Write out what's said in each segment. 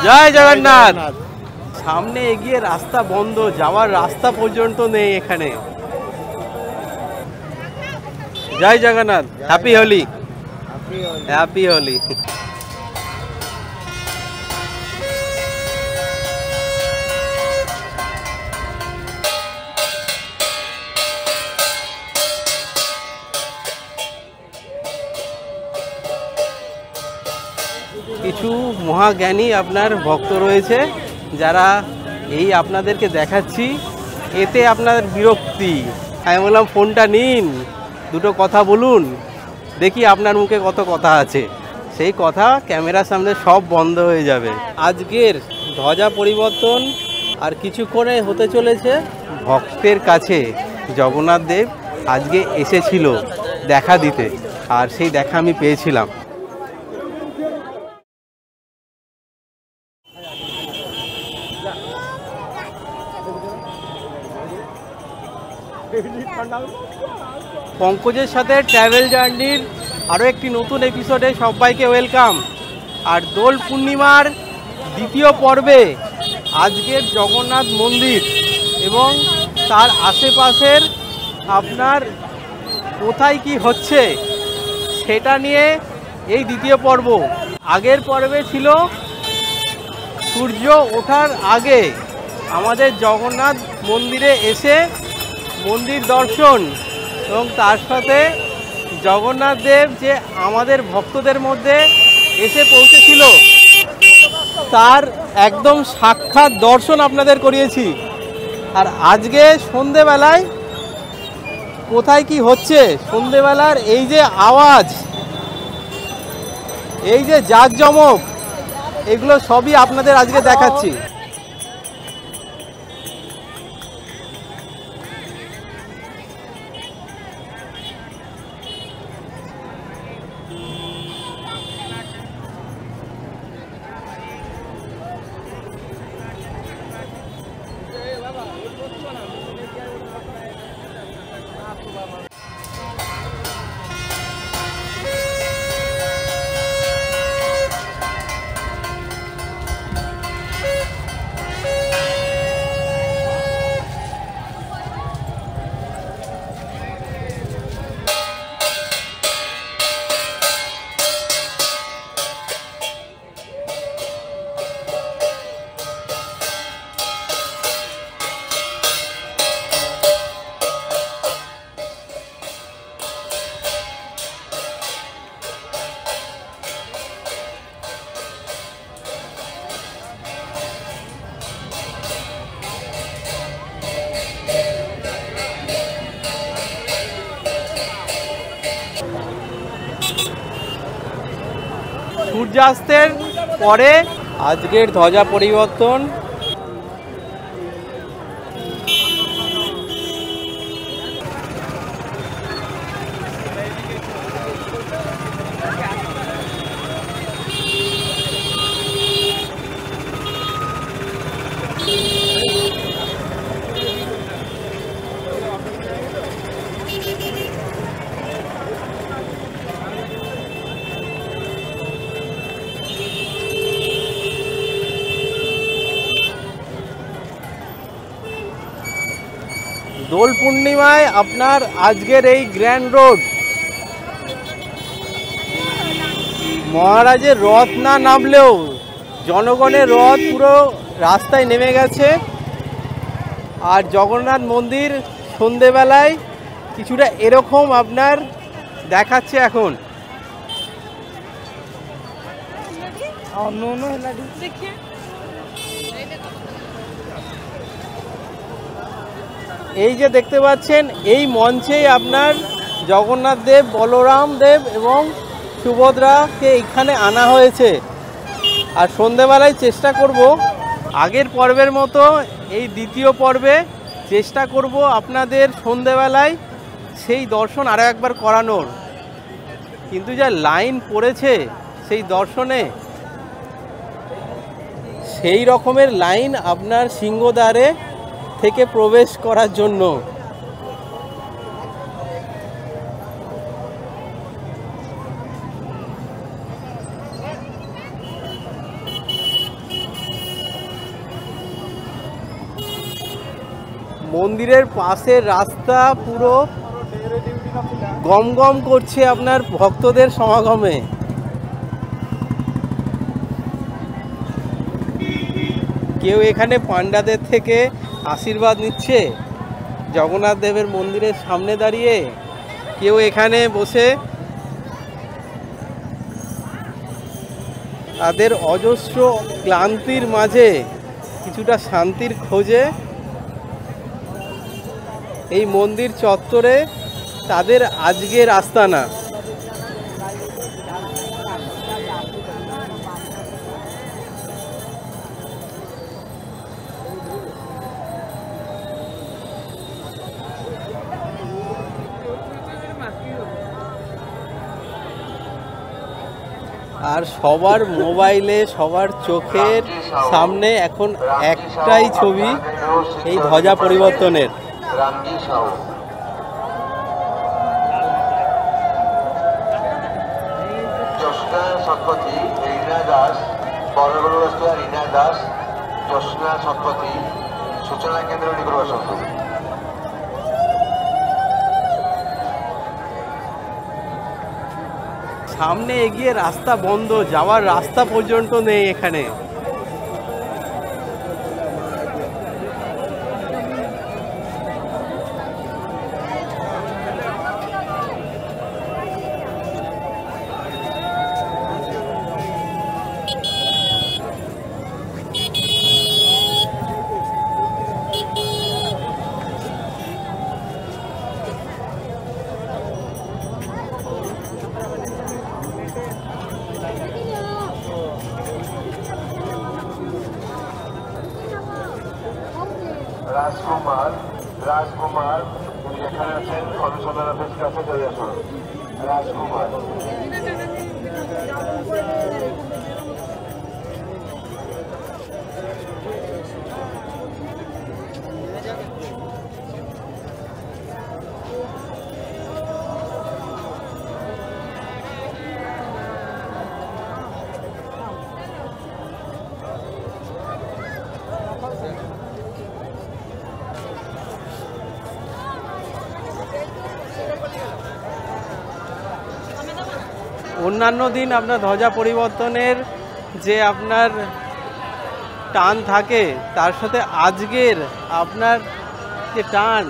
জয় জগন্নাথ। সামনে এগিয়ে রাস্তা বন্ধ, যাওয়ার রাস্তা পর্যন্ত নেই এখানে। জয় জগন্নাথ, হ্যাপি হোলি। হ্যাপি হোলি। কিছু মহাজ্ঞানী আপনার ভক্ত রয়েছে যারা এই আপনাদেরকে দেখাচ্ছি, এতে আপনার বিরক্তি। আমি বললাম ফোনটা নিন, দুটো কথা বলুন, দেখি আপনার মুখে কত কথা আছে। সেই কথা ক্যামেরার সামনে সব বন্ধ হয়ে যাবে। আজকের ধ্বজা পরিবর্তন আর কিছুক্ষণে হতে চলেছে। ভক্তের কাছে জগন্নাথ দেব আজকে এসেছিল দেখা দিতে, আর সেই দেখা আমি পেয়েছিলাম। পঙ্কজের সাথে ট্রাভেল জার্নির আরও একটি নতুন এপিসোডে সবাইকে ওয়েলকাম। আর দোল পূর্ণিমার দ্বিতীয় পর্বে আজকের জগন্নাথ মন্দির এবং তার আশেপাশের আপনার কোথায় কি হচ্ছে সেটা নিয়ে এই দ্বিতীয় পর্ব। আগের পর্বে ছিল সূর্য ওঠার আগে আমাদের জগন্নাথ মন্দিরে এসে মন্দির দর্শন, এবং তার সাথে জগন্নাথ দেব যে আমাদের ভক্তদের মধ্যে এসে পৌঁছেছিল তার একদম সাক্ষাৎ দর্শন আপনাদের করিয়েছি। আর আজকে সন্ধেবেলায় কোথায় কি হচ্ছে, সন্ধেবেলার এই যে আওয়াজ, এই যে জাঁকজমক, এগুলো সবই আপনাদের আজকে দেখাচ্ছি। সূর্যাস্তের পরে আজকের ধ্বজা পরিবর্তন। দোল পূর্ণিমায় আপনার আজকের এই গ্র্যান্ড রোড, মহারাজের রথ না নামলেও জনগণের রথ পুরো রাস্তায় নেমে গেছে। আর জগন্নাথ মন্দির সন্ধেবেলায় কিছুটা এরকম আপনার দেখাচ্ছে এখন। এই যে দেখতে পাচ্ছেন, এই মঞ্চেই আপনার জগন্নাথ দেব, বলরাম দেব এবং সুভদ্রাকে এখানে আনা হয়েছে। আর সন্ধেবেলায় চেষ্টা করব আগের পর্বের মতো এই দ্বিতীয় পর্বে চেষ্টা করব আপনাদের সন্ধেবেলায় সেই দর্শন আরও একবার করানোর। কিন্তু যা লাইন পড়েছে সেই দর্শনে, সেই রকমের লাইন আপনার সিংহদ্বারে থেকে প্রবেশ করার জন্য। মন্দিরের পাশের রাস্তা পুরো গম গম করছে আপনার ভক্তদের সমাগমে। কেউ এখানে পান্ডাদের থেকে আশীর্বাদ নিচ্ছে জগন্নাথ দেবের মন্দিরের সামনে দাঁড়িয়ে, কেউ এখানে বসে তাদের অজস্র ক্লান্তির মাঝে কিছুটা শান্তির খোঁজে এই মন্দির চত্বরে তাদের আজকের আস্তানা। আর সবার মোবাইলে, সবার চোখের সামনে এখন একটাই ছবি, এই ধ্বজা পরিবর্তনের। জ্যোৎস্না শতপথী, রীনা দাস, বর্ণগুরুবস্তা রীনা দাস, জ্যোৎস্না শতপথী, সূচনা কেন্দ্র নিকটবসন্ত। সামনে এগিয়ে রাস্তা বন্ধ, যাওয়ার রাস্তা পর্যন্ত নেই এখানে। রাজকুমার উনি এখানে আছেন, কমিশনার অফিস কাছে চলে আসুন। রাজকুমার অন্যান্য দিন আপনার ধ্বজা পরিবর্তনের যে আপনার টান থাকে, তার সাথে আজকের আপনার যে টান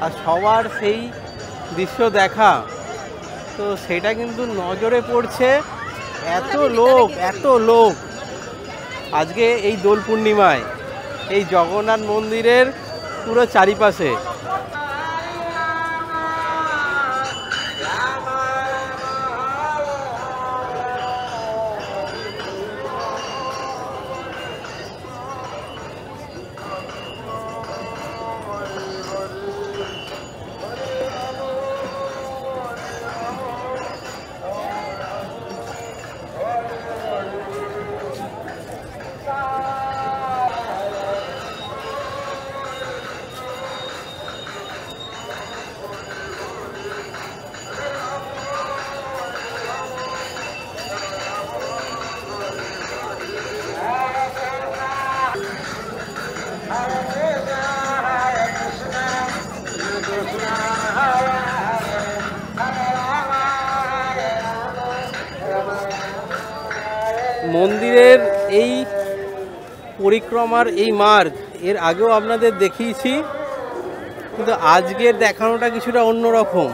আর সবার সেই দৃশ্য দেখা, তো সেটা কিন্তু নজরে পড়ছে। এত লোক আজকে এই দোল পূর্ণিমায় এই জগন্নাথ মন্দিরের পুরো চারিপাশে। মন্দিরের এই পরিক্রমার এই মার্গ এর আগেও আপনাদের দেখিয়েছি, কিন্তু আজকের দেখানোটা কিছুটা অন্যরকম।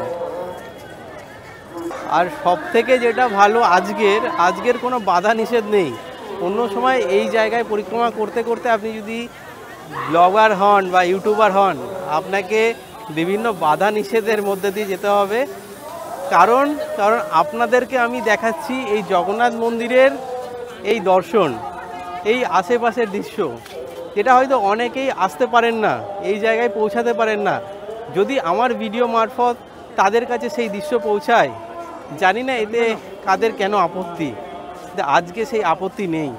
আর সব থেকে যেটা ভালো, আজকের কোনো বাধা নিষেধ নেই। অন্য সময় এই জায়গায় পরিক্রমা করতে করতে আপনি যদি ব্লগার হন বা ইউটিউবার হন, আপনাকে বিভিন্ন বাধা নিষেধের মধ্যে দিয়ে যেতে হবে। কারণ আপনাদেরকে আমি দেখাচ্ছি এই জগন্নাথ মন্দিরের এই দর্শন, এই আশেপাশের দৃশ্য, যেটা হয়তো অনেকেই আসতে পারেন না, এই জায়গায় পৌঁছাতে পারেন না। যদি আমার ভিডিও মারফত তাদের কাছে সেই দৃশ্য পৌঁছায়, জানি না এতে কাদের কেন আপত্তি, আজকে সেই আপত্তি নেই।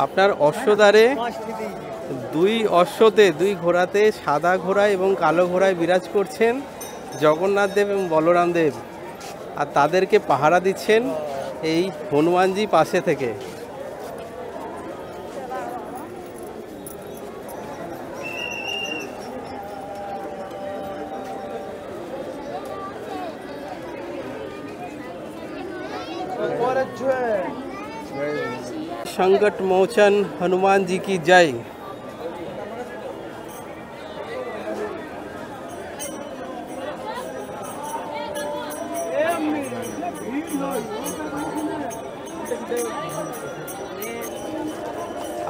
আপনার অশ্বদ্বারে দুই অশ্বতে, দুই ঘোড়াতে, সাদা ঘোড়া এবং কালো ঘোড়ায় বিরাজ করছেন জগন্নাথ দেব এবং বলরাম দেব, আর তাদেরকে পাহারা দিচ্ছেন এই হনুমানজি পাশে থেকে। संकट मोचन हनुमान जी की जय।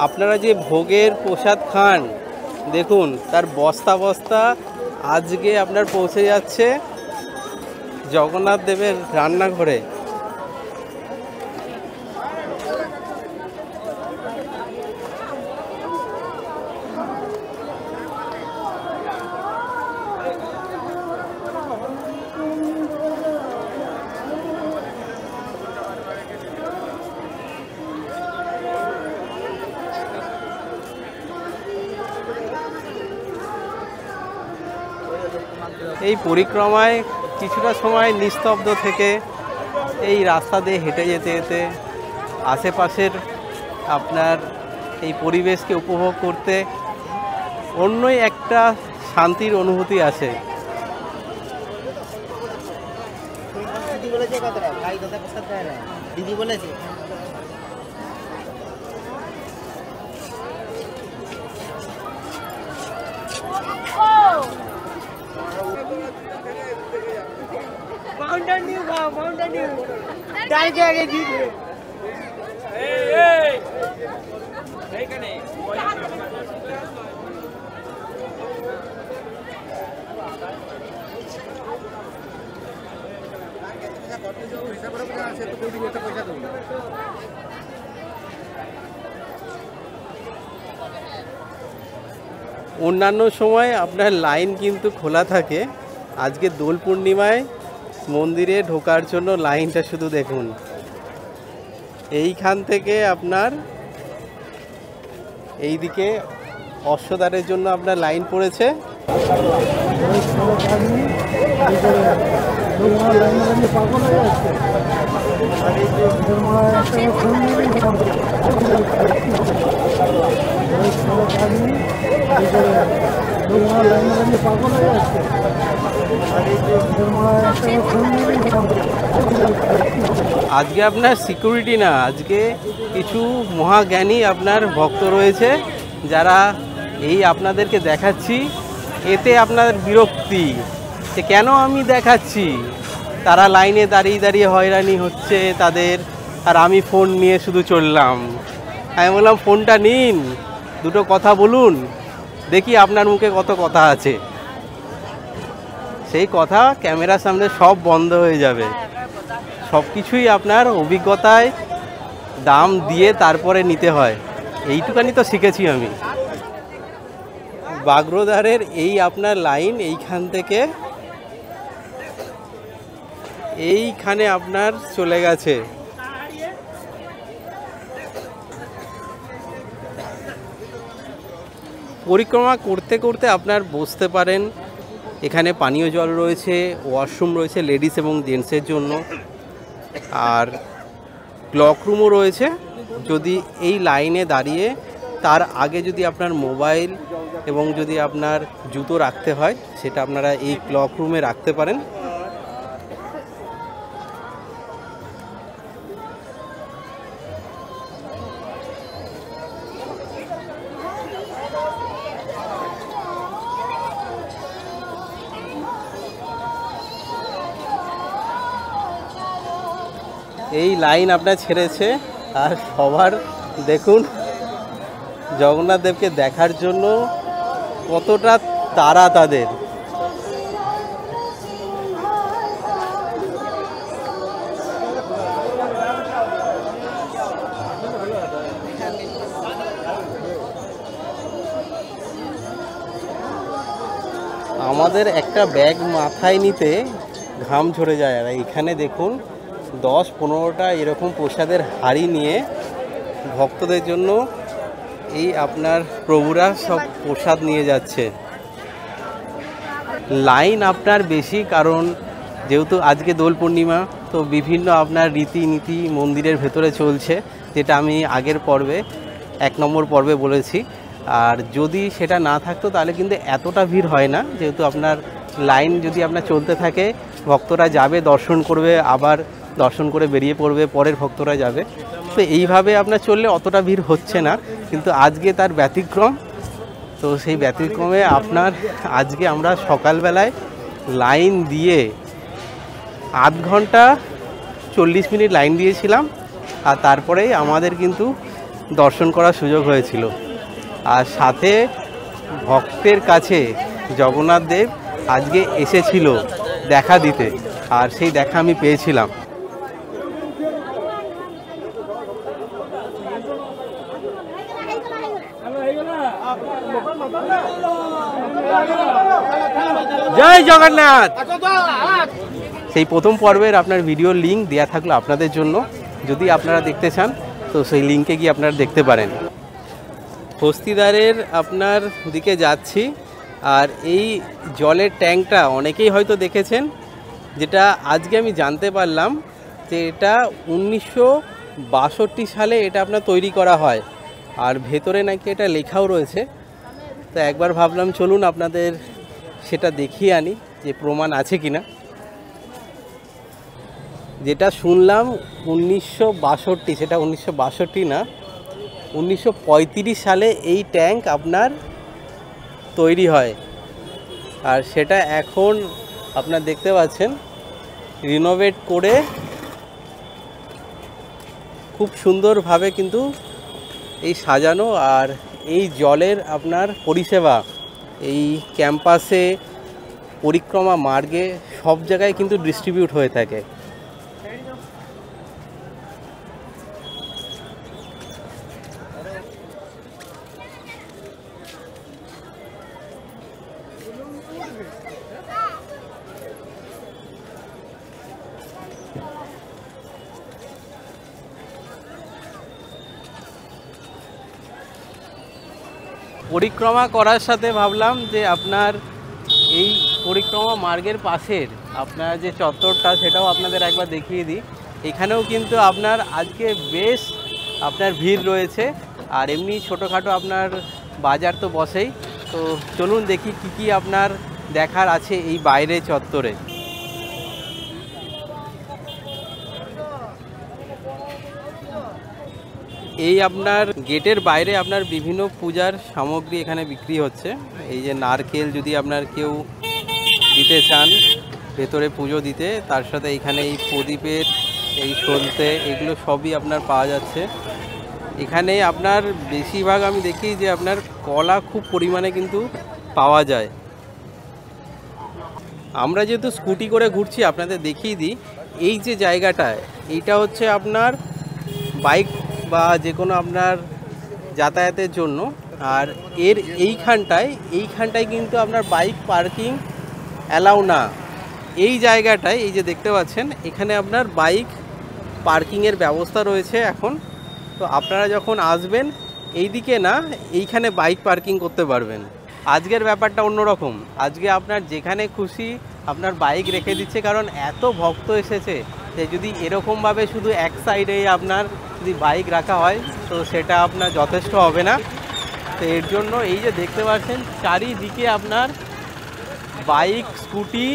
আপনারা যে ভোগের প্রসাদ খান দেখুন, তার বস্তা বস্তা আজকে আপনার পৌঁছে যাচ্ছে জগন্নাথ দেবের রান্নাঘরে। এই পরিক্রমায় কিছুটা সময় নিস্তব্ধ থেকে এই রাস্তা দিয়ে হেঁটে যেতে যেতে আশেপাশের আপনার এই পরিবেশকে উপভোগ করতে অন্যই একটা শান্তির অনুভূতি আসে। দিদি বলেছে माउंटेन ड्यू खाओ, माउंटेन ड्यू डाल के आगे जीत है। অন্যান্য সময় আপনার লাইন কিন্তু খোলা থাকে, আজকে দোল পূর্ণিমায় মন্দিরে ঢোকার জন্য লাইনটা শুধু দেখুন। এইখান থেকে আপনার এইদিকে অশ্বদ্বারের জন্য আপনার লাইন পড়েছে। আজকে আপনার সিকিউরিটি না, আজকে কিছু মহাজ্ঞানী আপনার ভক্ত রয়েছে যারা এই আপনাদেরকে দেখাচ্ছি, এতে আপনার বিরক্তি যে কেন আমি দেখাচ্ছি, তারা লাইনে দাঁড়িয়ে দাঁড়িয়ে হয়রানি হচ্ছে তাদের, আর আমি ফোন নিয়ে শুধু চললাম। আমি বললাম ফোনটা নিন, দুটো কথা বলুন, দেখি আপনার মুখে কত কথা আছে। সেই কথা ক্যামেরার সামনে সব বন্ধ হয়ে যাবে। সব কিছুই আপনার অভিজ্ঞতায় দাম দিয়ে তারপরে নিতে হয়, এইটুকানি তো শিখেছি আমি। বাগরোধারের এই আপনার লাইন এইখান থেকে এইখানে আপনার চলে গেছে। পরিক্রমা করতে করতে আপনার বসতে পারেন, এখানে পানীয় জল রয়েছে, ওয়াশরুম রয়েছে লেডিস এবং জেন্টসের জন্য, আর ক্লক রুমও রয়েছে। যদি এই লাইনে দাঁড়িয়ে তার আগে যদি আপনার মোবাইল এবং যদি আপনার জুতো রাখতে হয়, সেটা আপনারা এই ক্লক রুমে রাখতে পারেন। এই লাইন আপনার ছেড়েছে, আর সবার দেখুন জগন্নাথ দেবকে দেখার জন্য কতটা তাড়া তাদের। আমাদের একটা ব্যাগ মাথায় নিতে ঘাম ঝরে যায়, আর এখানে দেখুন 10-15টা এরকম প্রসাদের হাঁড়ি নিয়ে ভক্তদের জন্য এই আপনার প্রভুরা সব প্রসাদ নিয়ে যাচ্ছে। লাইন আপনার বেশি, কারণ যেহেতু আজকে দোল পূর্ণিমা, তো বিভিন্ন আপনার রীতিনীতি মন্দিরের ভেতরে চলছে, যেটা আমি আগের পর্বে 1 নম্বর পর্বে বলেছি। আর যদি সেটা না থাকতো তাহলে কিন্তু এতটা ভিড় হয় না, যেহেতু আপনার লাইন যদি আপনার চলতে থাকে, ভক্তরা যাবে দর্শন করবে, আবার দর্শন করে বেরিয়ে পড়বে, পরের ভক্তরা যাবে। তো এইভাবে আপনার চললে অতটা ভিড় হচ্ছে না, কিন্তু আজকে তার ব্যতিক্রম। তো সেই ব্যতিক্রমে আপনার আজকে আমরা সকালবেলায় লাইন দিয়ে 8 ঘন্টা 40 মিনিট লাইন দিয়েছিলাম, আর তারপরেই আমাদের কিন্তু দর্শন করার সুযোগ হয়েছিল। আর সাথে ভক্তের কাছে জগন্নাথ দেব আজকে এসেছিল দেখা দিতে, আর সেই দেখা আমি পেয়েছিলাম। জয় জগন্নাথ। সেই প্রথম পর্বের আপনার ভিডিওর লিঙ্ক দেওয়া থাকলো আপনাদের জন্য, যদি আপনারা দেখতে চান তো সেই লিঙ্কে গিয়ে আপনারা দেখতে পারেন। হস্তিদারের আপনার দিকে যাচ্ছি, আর এই জলের ট্যাঙ্কটা অনেকেই হয়তো দেখেছেন, যেটা আজকে আমি জানতে পারলাম যে এটা 1962 সালে এটা আপনার তৈরি করা হয়, আর ভেতরে নাকি এটা লেখাও রয়েছে। তো একবার ভাবলাম চলুন আপনাদের সেটা দেখিয়ে আনি যে প্রমাণ আছে কিনা। যেটা শুনলাম 1962, সেটা 1962 না, 1935 সালে এই ট্যাঙ্ক আপনার তৈরি হয়। আর সেটা এখন আপনার দেখতে পাচ্ছেন রিনোভেট করে খুব সুন্দরভাবে কিন্তু এই সাজানো। আর এই জলের আপনার পরিষেবা এই ক্যাম্পাসে, পরিক্রমা মার্গে, সব জায়গায় কিন্তু ডিস্ট্রিবিউট হয়ে থাকে। পরিক্রমা করার সাথে ভাবলাম যে আপনার এই পরিক্রমা মার্গের পাশের আপনার যে চত্বরটা, সেটাও আপনাদের একবার দেখিয়ে দিই। এখানেও কিন্তু আপনার আজকে বেশ আপনার ভিড় রয়েছে, আর এমনি ছোটোখাটো আপনার বাজার তো বসেই। তো চলুন দেখি কি কি আপনার দেখার আছে এই বাইরে চত্বরে। এই আপনার গেটের বাইরে আপনার বিভিন্ন পূজার সামগ্রী এখানে বিক্রি হচ্ছে। এই যে নারকেল যদি আপনার কেউ দিতে চান ভেতরে পুজো দিতে, তার সাথে এখানে এই প্রদীপের এই সলতে, এগুলো সবই আপনার পাওয়া যাচ্ছে এখানে। আপনার বেশিরভাগ আমি দেখি যে আপনার কলা খুব পরিমাণে কিন্তু পাওয়া যায়। আমরা যেহেতু স্কুটি করে ঘুরছি, আপনাদের দেখিয়ে দিই এই যে জায়গাটায়, এইটা হচ্ছে আপনার বাইক বা যে কোনো আপনার যাতায়াতের জন্য। আর এর এইখানটায় কিন্তু আপনার বাইক পার্কিং অ্যালাউ না। এই জায়গাটায় এই যে দেখতে পাচ্ছেন, এখানে আপনার বাইক পার্কিংয়ের ব্যবস্থা রয়েছে এখন। তো আপনারা যখন আসবেন এইদিকে না, এইখানে বাইক পার্কিং করতে পারবেন। আজকের ব্যাপারটা অন্যরকম, আজকে আপনার যেখানে খুশি আপনার বাইক রেখে দিচ্ছে, কারণ এত ভক্ত এসেছে যে যদি এরকমভাবে শুধু এক সাইডে আপনার যদি বাইক রাখা হয় তো সেটা আপনার যথেষ্ট হবে না। তো এর জন্য এই যে দেখতে পাচ্ছেন চারিদিকে আপনার বাইক, স্কুটি,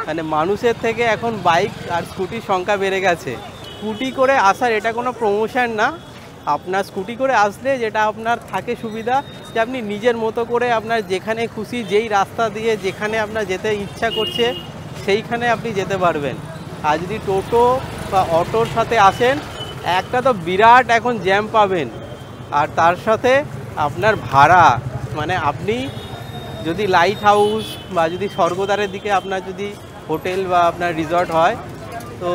মানে মানুষের থেকে এখন বাইক আর স্কুটির সংখ্যা বেড়ে গেছে। স্কুটি করে আসার এটা কোনো প্রমোশন না, আপনার স্কুটি করে আসলে যেটা আপনার থাকে সুবিধা যে আপনি নিজের মতো করে আপনার যেখানে খুশি, যেই রাস্তা দিয়ে যেখানে আপনার যেতে ইচ্ছা করছে সেইখানে আপনি যেতে পারবেন। আর যদি টোটো বা অটোর সাথে আসেন, একটা তো বিরাট এখন জ্যাম পাবেন, আর তার সাথে আপনার ভাড়া, মানে আপনি যদি লাইট হাউস বা যদি স্বর্গদ্বারের দিকে আপনার যদি হোটেল বা আপনার রিসর্ট হয়, তো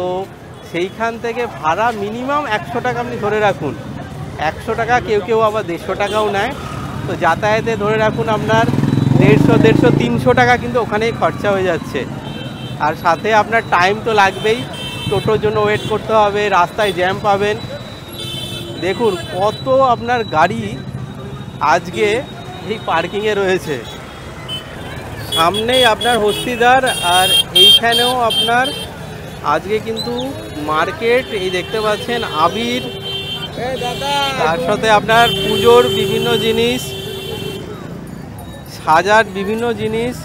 সেইখান থেকে ভাড়া মিনিমাম 100 টাকা আপনি ধরে রাখুন। 100 টাকা, কেউ কেউ আবার 150 টাকাও নেয়। তো যাতায়াতে ধরে রাখুন আপনার 150, 300 টাকা কিন্তু ওখানেই খরচা হয়ে যাচ্ছে। আর সাথে আপনার টাইম তো লাগবেই, টোটোর জন্য ওয়েট করতে হবে, রাস্তায় জ্যাম পাবেন। দেখুন কত আপনার গাড়ি আজকে এই পার্কিংয়ে রয়েছে। সামনেই আপনার হস্তিদার, আর এইখানেও আপনার আজকে কিন্তু মার্কেট, এই দেখতে পাচ্ছেন আবির, তার সাথে আপনার পুজোর বিভিন্ন জিনিস, সাজার বিভিন্ন জিনিস।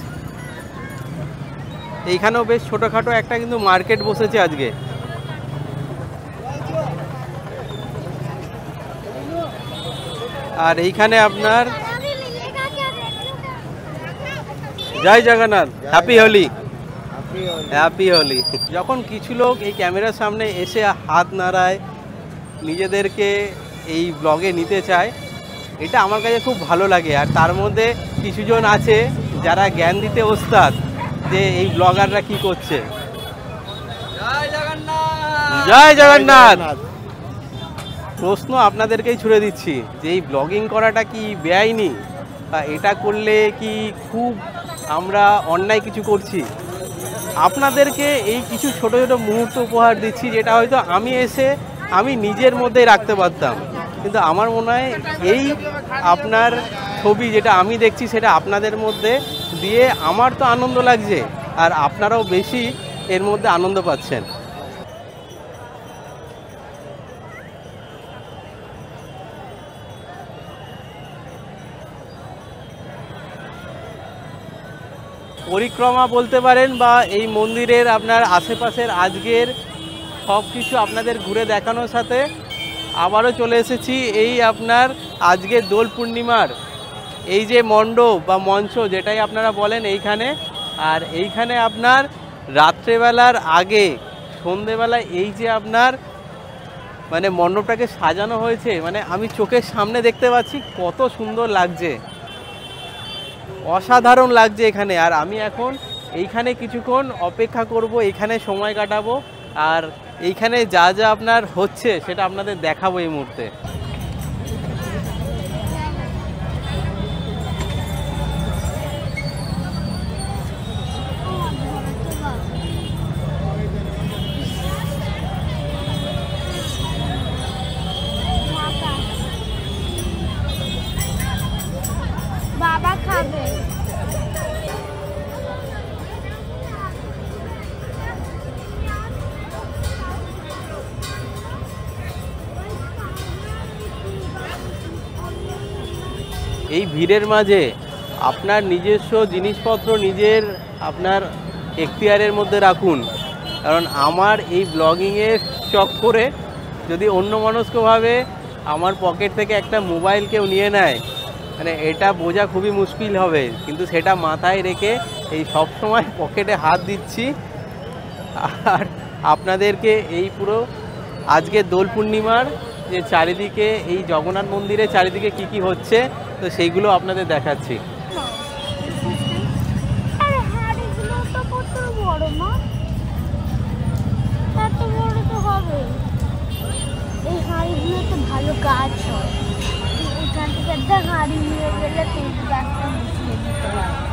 এইখানেও বেশ ছোটোখাটো একটা কিন্তু মার্কেট বসেছে আজকে। আর এইখানে আপনার জয় জগন্নাথ, হ্যাপি হোলি, হ্যাপি হোলি। যখন কিছু লোক এই ক্যামেরার সামনে এসে হাত নাড়ায়, নিজেদেরকে এই ব্লগে নিতে চায়, এটা আমার কাছে খুব ভালো লাগে। আর তার মধ্যে কিছুজন আছে যারা জ্ঞান দিতে ওস্তাদ যে এই ব্লগাররা কি করছে। জয় জগন্নাথ। প্রশ্ন আপনাদেরকেই ছুড়ে দিচ্ছি যে এই ব্লগিং করাটা কি বেআইনি, বা এটা করলে কি খুব আমরা অন্যায় কিছু করছি? আপনাদেরকে এই কিছু ছোট ছোট মুহূর্ত উপহার দিচ্ছি, যেটা হয়তো আমি এসে আমি নিজের মধ্যেই রাখতে পারতাম, কিন্তু আমার মনে হয় এই আপনার ছবি যেটা আমি দেখছি সেটা আপনাদের মধ্যে দিয়ে আমার তো আনন্দ লাগছে, আর আপনারাও বেশি এর মধ্যে আনন্দ পাচ্ছেন। পরিক্রমা বলতে পারেন, বা এই মন্দিরের আপনার আশেপাশের আজকের সব কিছু আপনাদের ঘুরে দেখানোর সাথে আবারও চলে এসেছি এই আপনার আজকের দোল পূর্ণিমার এই যে মণ্ডপ বা মঞ্চ যেটাই আপনারা বলেন এইখানে। আর এইখানে আপনার রাত্রেবেলার আগে সন্ধেবেলায় এই যে আপনার মানে মণ্ডপটাকে সাজানো হয়েছে, মানে আমি চোখের সামনে দেখতে পাচ্ছি কত সুন্দর লাগছে, অসাধারণ লাগছে এখানে। আর আমি এখন এইখানে কিছুক্ষণ অপেক্ষা করব, এইখানে সময় কাটাবো, আর এইখানে যা যা আপনার হচ্ছে সেটা আপনাদের দেখাবো এই মুহূর্তে। বাবা খাবে। এই ভিড়ের মাঝে আপনার নিজস্ব জিনিসপত্র নিজের আপনার এখতিয়ারের মধ্যে রাখুন, কারণ আমার এই ব্লগিংয়ের চক্করে যদি অন্যমনস্কভাবে আমার পকেট থেকে একটা মোবাইল কেউ নিয়ে নেয়, মানে এটা বোঝা খুবই মুশকিল হবে। কিন্তু সেটা মাথায় রেখে এই সব সময় পকেটে হাত দিচ্ছি, আর আপনাদেরকে এই পুরো আজকে দোল পূর্ণিমার যে চারিদিকে এই জগন্নাথ মন্দিরের চারিদিকে কি কি হচ্ছে তো সেইগুলো আপনাদের দেখাচ্ছি। আরে হাড়িগুলো তো কত বড় মা, এত বড় তো হবে। এই হাড়িগুলো তো ভালো গাছ হয়, এখান থেকে একটা হাড়ি নিয়ে গেলে তুই গাছটা মিশিয়ে দিতে পারবে।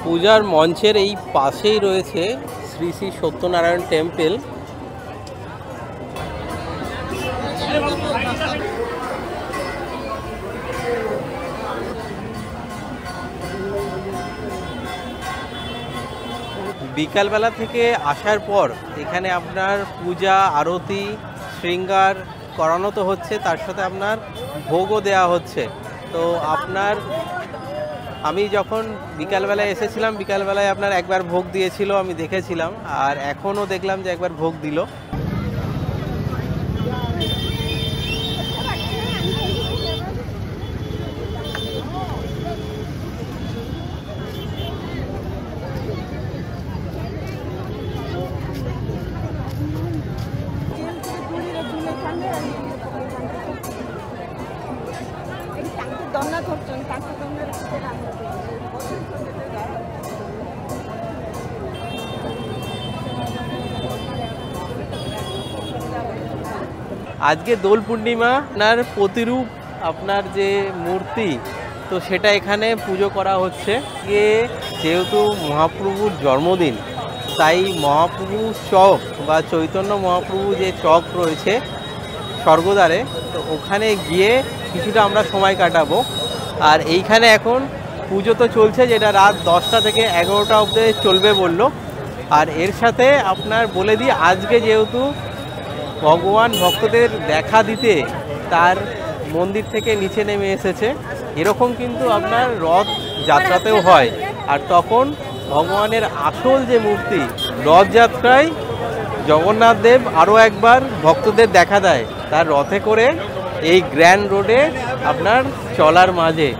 পূজার মঞ্চের এই পাশেই রয়েছে শ্রী শ্রী সত্যনারায়ণ টেম্পল। বিকালবেলা থেকে আসার পর এখানে আপনার পূজা আরতি শৃঙ্গার করানো তো হচ্ছে, তার সাথে আপনার ভোগও দেওয়া হচ্ছে। তো আপনার আমি যখন বিকালবেলায় এসেছিলাম, বিকালবেলায় আপনার একবার ভোগ দিয়েছিল, আমি দেখেছিলাম, আর এখনও দেখলাম যে একবার ভোগ দিল। আজকে দোল পূর্ণিমা, আপনার প্রতিরূপ আপনার যে মূর্তি, তো সেটা এখানে পুজো করা হচ্ছে। যেহেতু মহাপ্রভুর জন্মদিন, তাই মহাপ্রভু চক বা চৈতন্য মহাপ্রভু যে চক রয়েছে স্বর্গদ্বারে, তো ওখানে গিয়ে কিছুটা আমরা সময় কাটাবো। আর এইখানে এখন পুজো তো চলছে, যেটা রাত 10টা থেকে 11টা অবধি চলবে বললো। আর এর সাথে আপনার বলে দিই, আজকে যেহেতু ভগবান ভক্তদের দেখা দিতে তার মন্দির থেকে নিচে নেমে এসেছে, এরকম কিন্তু আপনার রথ যাত্রাতেও হয়। আর তখন ভগবানের আসল যে মূর্তি রথযাত্রায় জগন্নাথ দেব আরও একবার ভক্তদের দেখা দেয় তার রথে করে এই গ্র্যান্ড রোডে আপনার চলার মাঝে।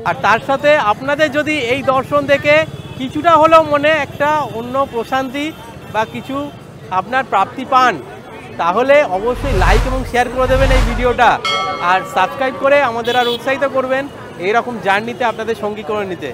আর তার সাথে আপনাদের যদি এই দর্শন দেখে কিছুটা হলেও মনে একটা অন্য প্রশান্তি বা কিছু আপনার প্রাপ্তি পান, তাহলে অবশ্যই লাইক এবং শেয়ার করে দেবেন এই ভিডিওটা। আর সাবস্ক্রাইব করে আমাদের আর উৎসাহিত করবেন এইরকম জার্নিতে আপনাদের সঙ্গী করে নিতে।